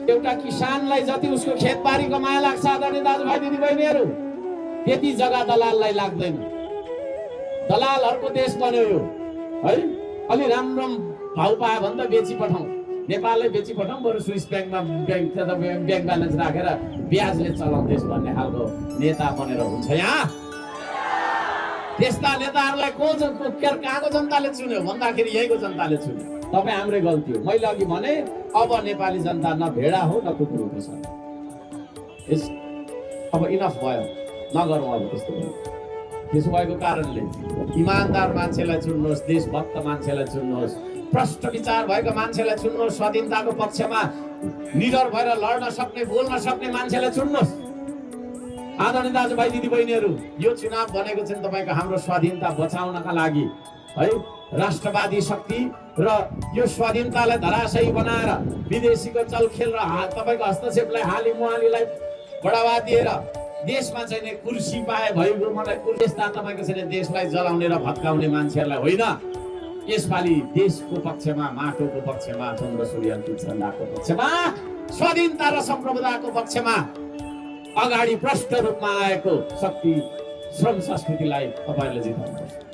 एउटा किसानलाई जति उसको खेतबारीको माया लाग्छ आदरणीय दाजुभाइ दिदीबहिनीहरू, त्यति जग्गा दलाललाई लाग्दैन। दलालहरूको देश बन्यो यो है। अलि राम्रो भाउ पायो भने त बेची पठाउँ, नेपाललाई बेची पठाउँ, बरु स्विस ब्याङ्कमा ब्याङ्क ब्यालेन्स राखेर ब्याजले चलाउँ देश भन्ने खालको नेता बनेर हुन्छ यहाँ। त्यस्ता नेताहरूलाई कहाँको जनताले चुन्यो भन्दाखेरि यहीँको जनताले चुन्यो। तपाईँ हाम्रै गल्ती हो। मैले अघि भने अब नेपाली जनता न भेडा हो न कुकुर हो। अब इनफ भयो, नगरौँ अब त्यस्तो। त्यसो भएको कारणले इमान्दार मान्छेलाई चुन्नुहोस्, देशभक्त मान्छेलाई चुन्नुहोस्, प्रष्ट विचार भएको मान्छेलाई चुन्नुहोस्, स्वाधीनताको पक्षमा निडर भएर लड्न सक्ने बोल्न सक्ने मान्छेलाई चुन्नुहोस्। आदरणीय दाजुभाइ दिदीबहिनीहरू, यो चुनाव भनेको चाहिँ तपाईँको हाम्रो स्वाधीनता बचाउनका लागि है। राष्ट्रवादी शक्ति र यो स्वाधीनतालाई धराशायी बनाएर विदेशीको चलखेल र तपाईँको हस्तक्षेपलाई हाली मुहालीलाई बढावा दिएर देशमा चाहिँ कुर्सी पाए भएको मलाई यस्ता तपाईँको चाहिँ देशलाई जलाउने र भत्काउने मान्छेहरूलाई होइन। यसपालि देशको पक्षमा, माटोको पक्षमा, चन्द्र सूर्यको झण्डाको पक्षमा, स्वाधीनता र सम्प्रभुताको पक्षमा अगाडि प्रष्ट रूपमा आएको शक्ति श्रम संस्कृतिलाई तपाईँले जिताउनुहोस्।